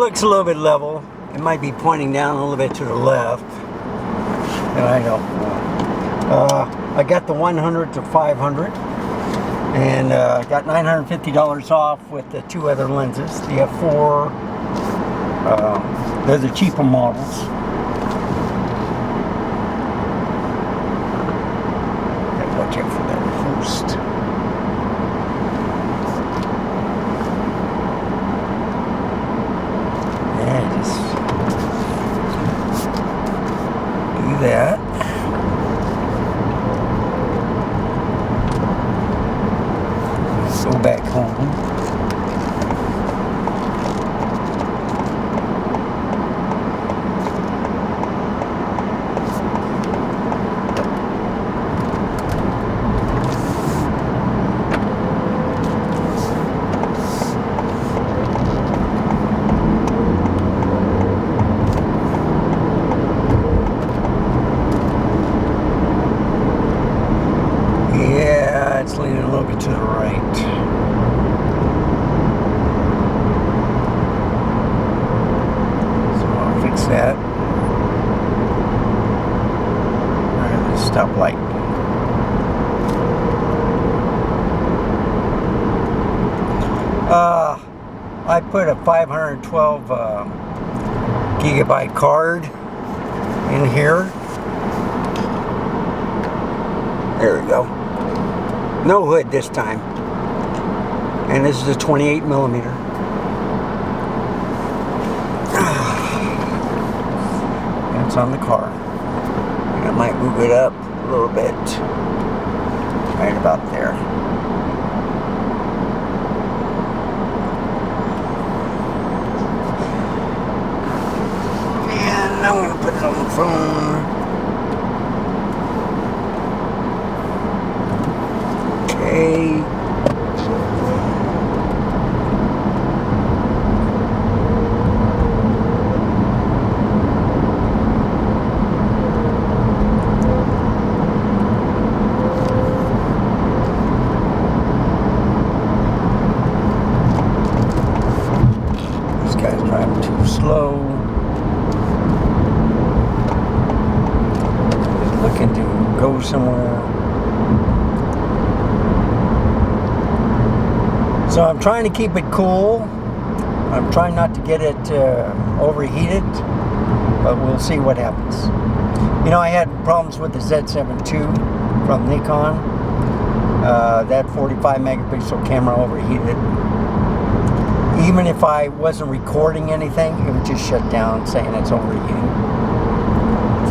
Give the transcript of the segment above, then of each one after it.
looks a little bit level. It might be pointing down a little bit to the left. And I don't know. I got the 100 to 500. And got $950 off with the 2 other lenses. The F4. They're the cheaper models. Gotta watch out for that first. That. Let's go back home. It's leaning a little bit to the right. So I'll fix that. Right at the stoplight. I put a 512 gigabyte card in here. There we go. No hood this time. And this is a 28 millimeter. And it's on the car. And I might move it up a little bit. Right about there. And I'm going to put it on the phone. This guy's driving too slow. He's looking to go somewhere. So I'm trying to keep it cool. I'm trying not to get it overheated, but we'll see what happens. You know, I had problems with the Z7 II from Nikon. That 45 megapixel camera overheated. Even if I wasn't recording anything, it would just shut down saying it's overheating.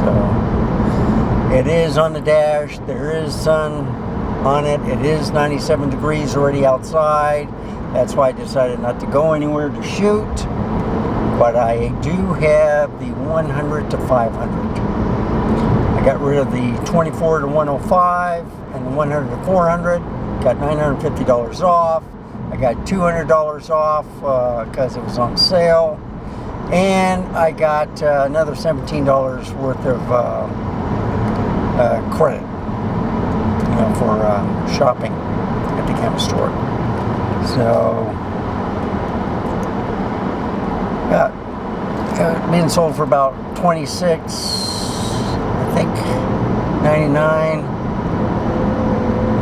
So it is on the dash. There is sun on it. It is 97 degrees already outside. That's why I decided not to go anywhere to shoot. But I do have the 100 to 500. I got rid of the 24 to 105 and the 100 to 400. Got $950 off. I got $200 off because it was on sale. And I got another $17 worth of credit. For shopping at the camera store. So got been sold for about 26, I think 99,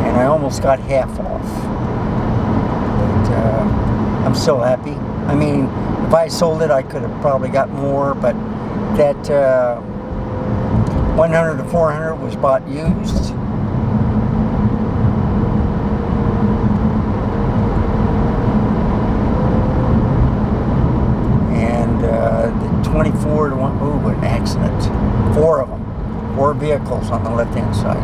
and I almost got half off. But I'm still happy. I mean, if I sold it, I could have probably got more, but that 100 to 400 was bought used. The 24 to 1, ooh, an accident. 4 of them. 4 vehicles on the left-hand side.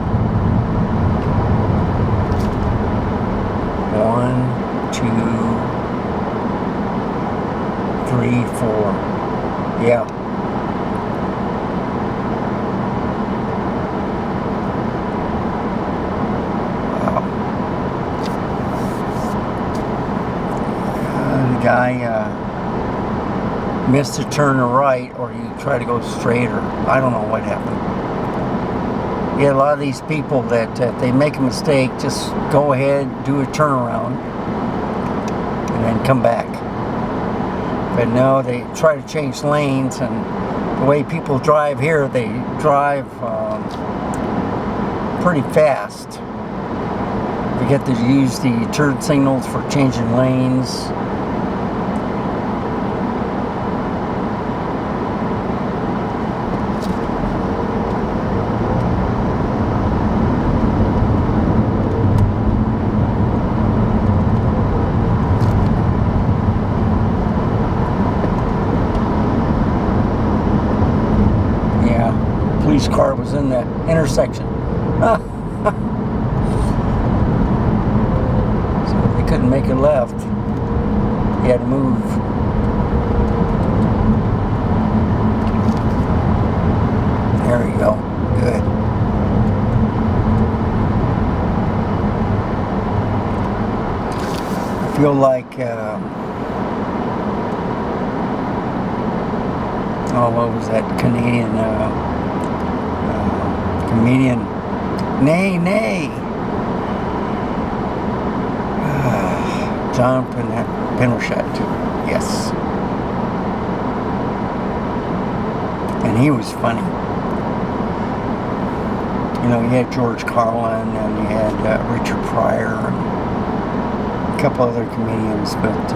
1, 2, 3, 4. Yeah. Wow. The guy missed a turn to right, or you try to go straighter. I don't know what happened. Yeah, a lot of these people that if they make a mistake, just go ahead, do a turnaround, and then come back. But no, they try to change lanes, and the way people drive here, they drive pretty fast. Forget to use the turn signals for changing lanes. Police car was in the intersection. So they couldn't make a left. He had to move. There you go. Good. I feel like what was that Canadian comedian? Nay. John Pinochet. Yes. And he was funny. You know, you had George Carlin and you had Richard Pryor and a couple other comedians, but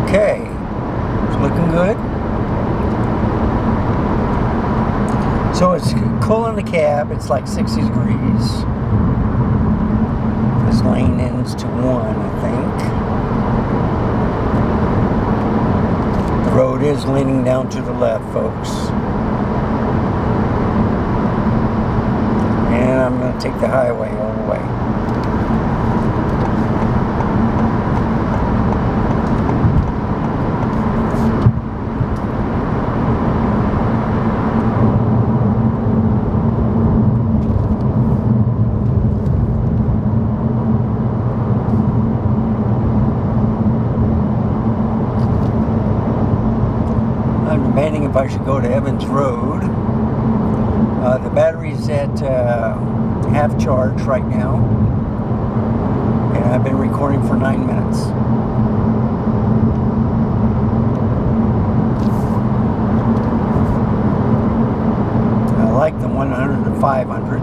okay, it's looking good. So it's cool in the cab. It's like 60 degrees. This lane ends to 1, I think. The road is leaning down to the left, folks. And I'm going to take the highway all the way. Debating if I should go to Evans Road. The battery's at half charge right now, and I've been recording for 9 minutes. I like the 100 to 500.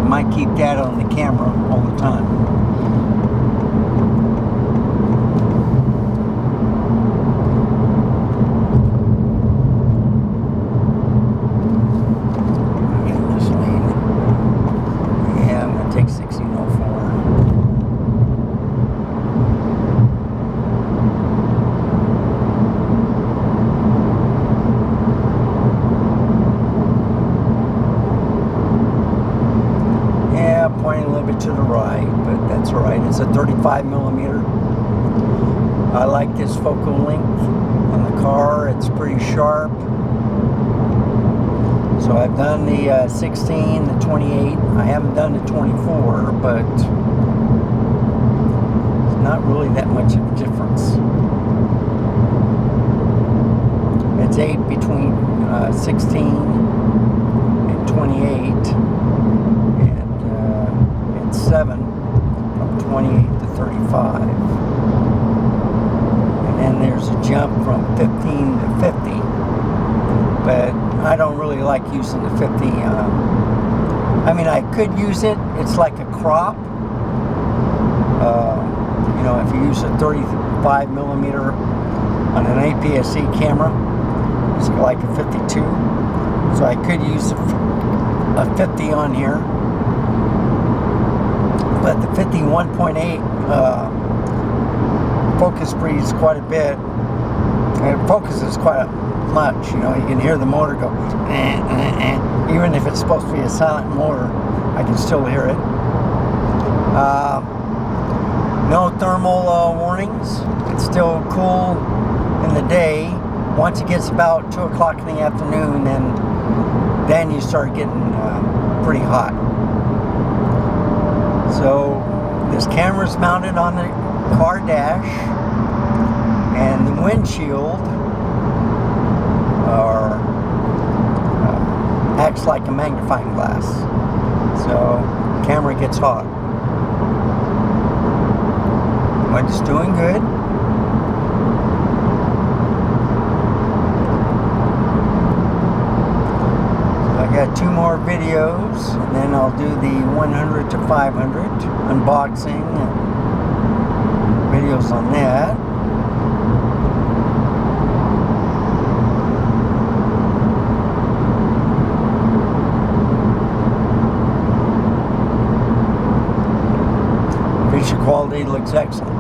I might keep that on the camera all the time. Pointing a little bit to the right, but that's all right. It's a 35 millimeter. I like this focal length on the car. It's pretty sharp. So I've done the 16, the 28. I haven't done the 24, but not really that much of a difference. It's 8 between 16 and 28, and it's 7 from 28 to 35. And then there's a jump from 15 to 50, but I don't really like using the 50. I mean, I could use it. It's like a crop. You know, if you use a 35 millimeter on an APS-C camera, it's like a 52. So I could use a 50 on here. But the 51.8 focus breathes quite a bit. And it focuses quite much. You know, you can hear the motor go, even if it's supposed to be a silent motor, I can still hear it. No thermal warnings. It's still cool in the day. Once it gets about 2 o'clock in the afternoon, then you start getting pretty hot. So this camera's mounted on the car dash, and the windshield acts like a magnifying glass. So camera gets hot. But it's doing good. So I got 2 more videos, and then I'll do the 100 to 500 unboxing and videos on that. Picture quality looks excellent.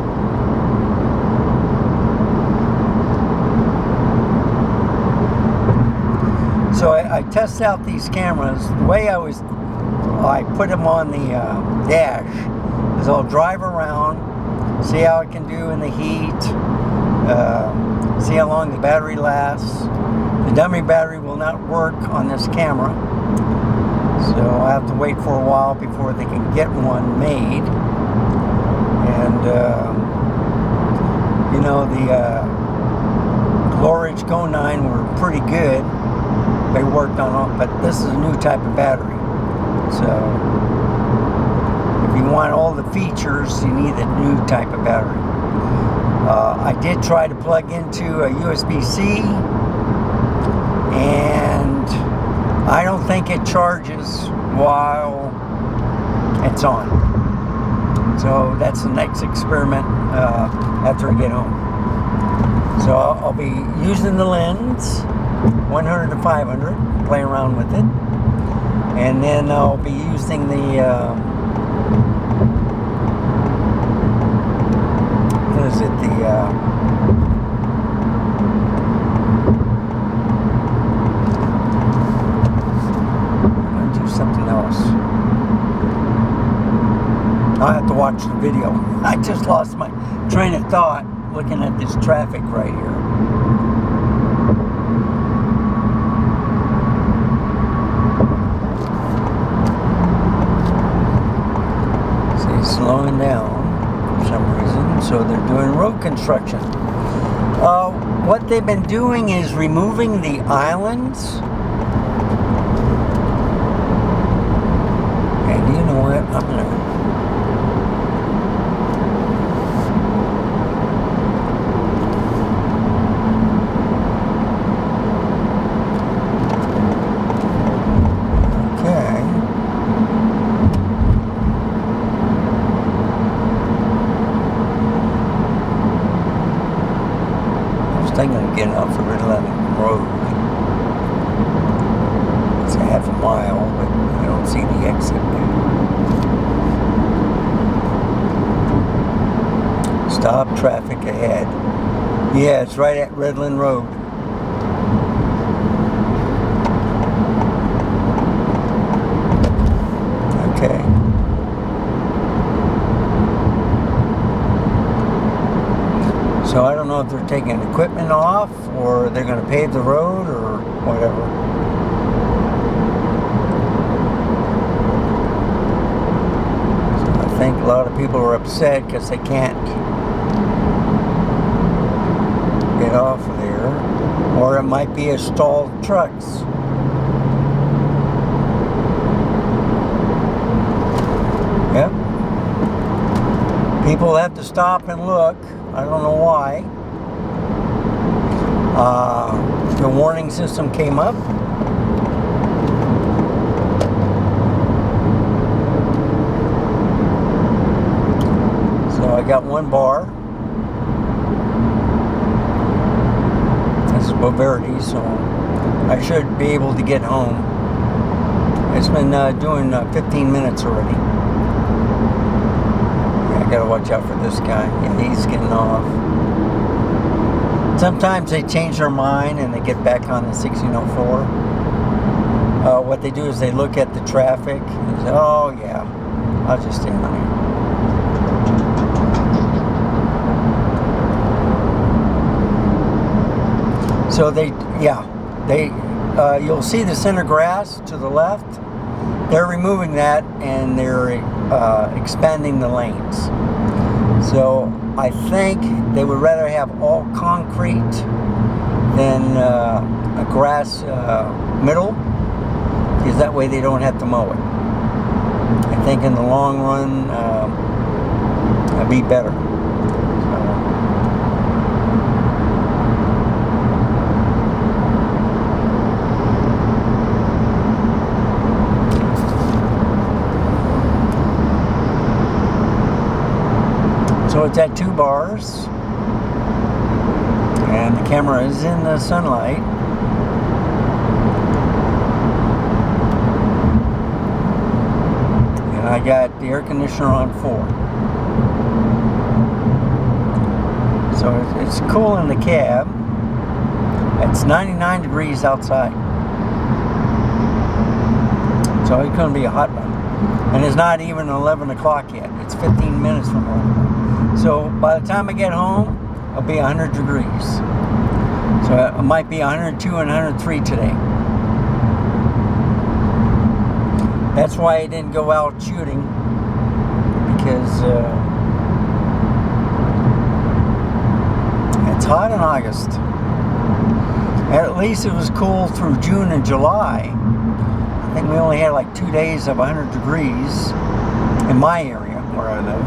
So I test out these cameras. The way I put them on the dash is I'll drive around, see how it can do in the heat, see how long the battery lasts. The dummy battery will not work on this camera, so I have to wait for a while before they can get one made. And you know, the Glorage Go 9 were pretty good. They worked on it, but this is a new type of battery. So if you want all the features, you need a new type of battery. I did try to plug into a USB-C, and I don't think it charges while it's on. So that's the next experiment after I get home. So I'll be using the lens, 100 to 500, play around with it. And then I'll be using the, what is it, I'm going to do something else. I'll have to watch the video. I just lost my train of thought looking at this traffic right here. Slowing down for some reason, so they're doing road construction. What they've been doing is removing the islands, and you know what, I'm gonna thinking of getting off the Redland Road. It's a half a mile, but I don't see the exit there. Stop traffic ahead. Yeah, it's right at Redland Road. Okay. So I don't know if they're taking equipment off, or they're going to pave the road, or whatever. So I think a lot of people are upset because they can't get off of there. Or it might be a stalled trucks. Yep. People have to stop and look. I don't know why. The warning system came up. So I got one bar. This is Boverdi, so I should be able to get home. It's been doing 15 minutes already. Yeah, I gotta watch out for this guy. Yeah, he's getting off. Sometimes they change their mind and they get back on the 1604. What they do is they look at the traffic and say, oh yeah, I'll just stay on here. So you'll see the center grass to the left. They're removing that and they're expanding the lanes. So I think they would rather have all concrete than a grass middle, because that way they don't have to mow it. I think in the long run, it'd be better. So it's at 2 bars, and the camera is in the sunlight. And I got the air conditioner on 4. So it's cool in the cab. It's 99 degrees outside. So it's going to be a hot one. And it's not even 11 o'clock yet. It's 15 minutes from 11. So by the time I get home, it'll be 100 degrees. So it might be 102 and 103 today. That's why I didn't go out shooting, because it's hot in August. At least it was cool through June and July. I think we only had like 2 days of 100 degrees in my area where I live.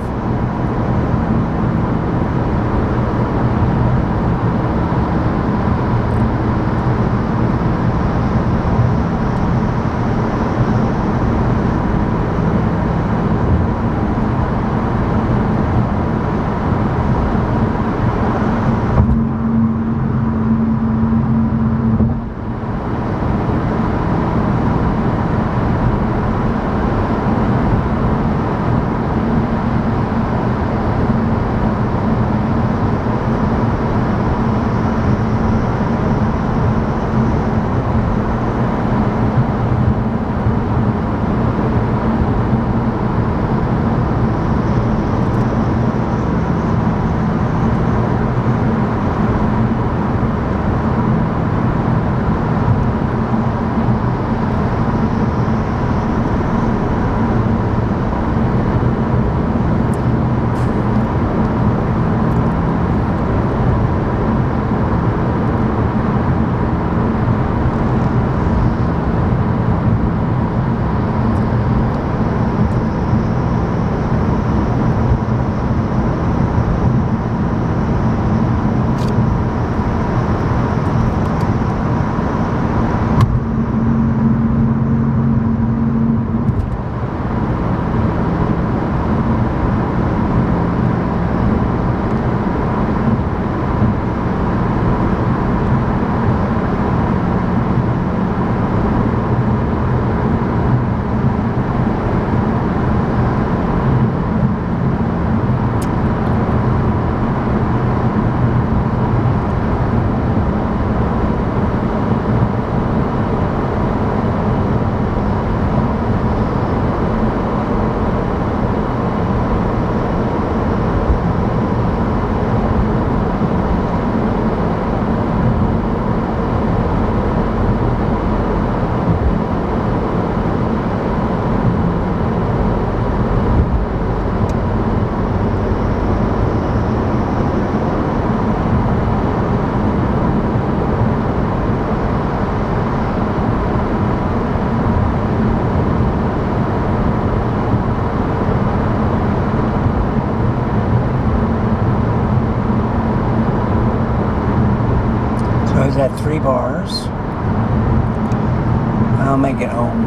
I'll make it home.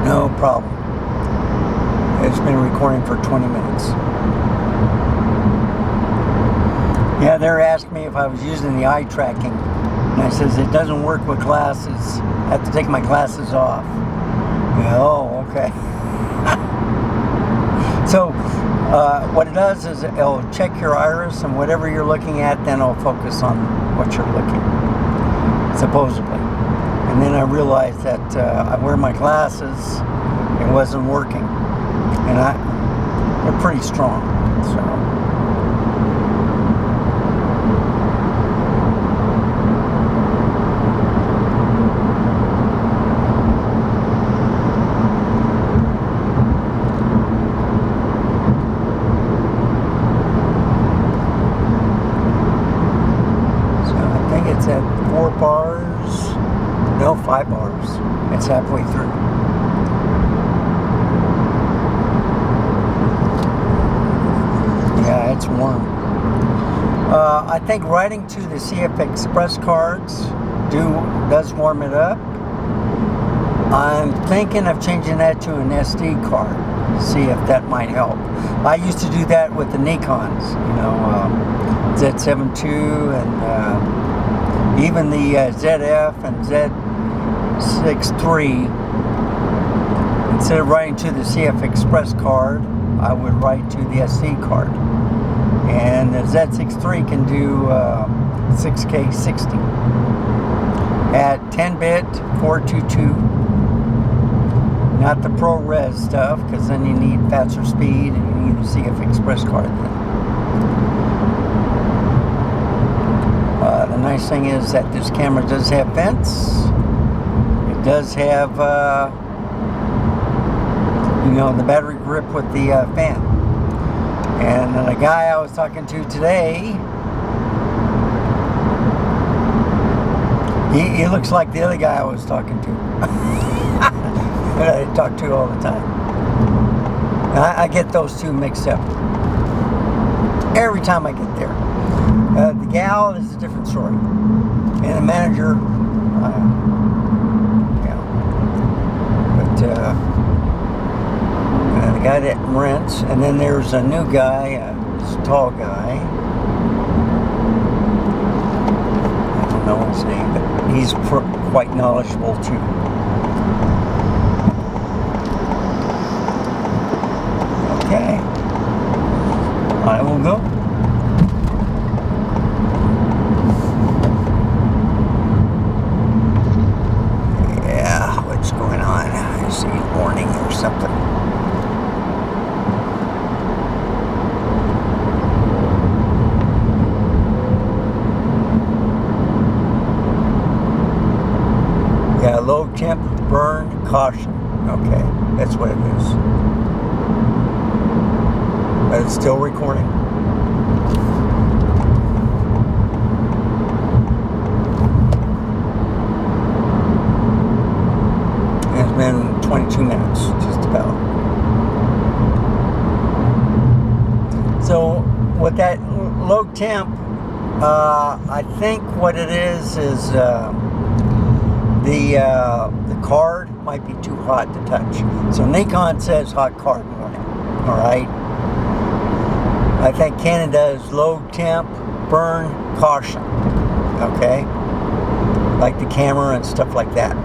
No problem. It's been recording for 20 minutes. Yeah, they're asking me if I was using the eye tracking. And I says it doesn't work with glasses. I have to take my glasses off. Yeah, oh, okay. So, what it does is it'll check your iris, and whatever you're looking at, then it'll focus on what you're looking, supposedly. And then I realized that I wear my glasses, it wasn't working. And they're pretty strong, so. It's at 4 bars, no, 5 bars. It's halfway through. Yeah, it's warm. I think writing to the CF Express cards does warm it up. I'm thinking of changing that to an SD card, see if that might help. I used to do that with the Nikons, Z7 II and even the ZF and Z6 III. Instead of writing to the CF Express card, I would write to the SD card. And the Z6 III can do 6K60 at 10-bit 422. Not the ProRes stuff, because then you need faster speed and you need a CF Express card then. The nice thing is that this camera does have vents. It does have, the battery grip with the fan. And the guy I was talking to today, he looks like the other guy I was talking to. That I talk to all the time. I get those two mixed up every time I get there. The gal is a different story, and the manager, but the guy that rents, and then there's a new guy, this tall guy. I don't know his name, but he's quite knowledgeable too. Okay, I will go. Yeah, what's going on? I see a warning or something. Yeah, low temp burn caution. Okay, that's what it is. But it's still recording. It's been 22 minutes, just about. So with that low temp, I think what it is the card might be too hot to touch. So Nikon says hot card warning. All right. I think Canon does low temp burn caution. Okay, like the camera and stuff like that.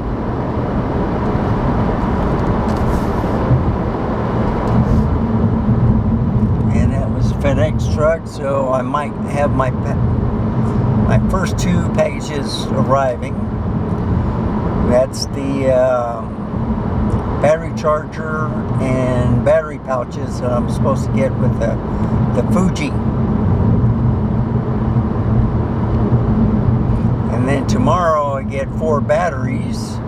And that was a FedEx truck, so I might have my first 2 packages arriving. That's the battery charger and battery pouches that I'm supposed to get with the Fuji. And then tomorrow I get 4 batteries.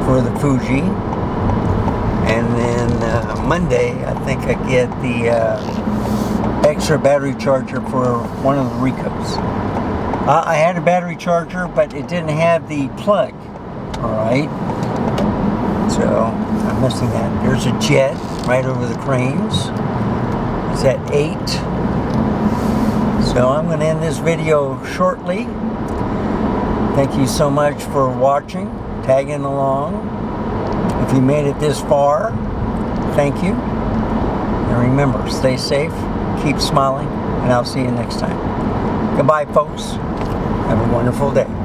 For the Fuji. And then Monday I think I get the extra battery charger for one of the Ricos. I had a battery charger, but it didn't have the plug. Alright. So, I'm missing that. There's a jet right over the cranes. It's at 8. So I'm going to end this video shortly. Thank you so much for watching, tagging along. If you made it this far, thank you. And remember, stay safe, keep smiling, and I'll see you next time. Goodbye, folks. Have a wonderful day.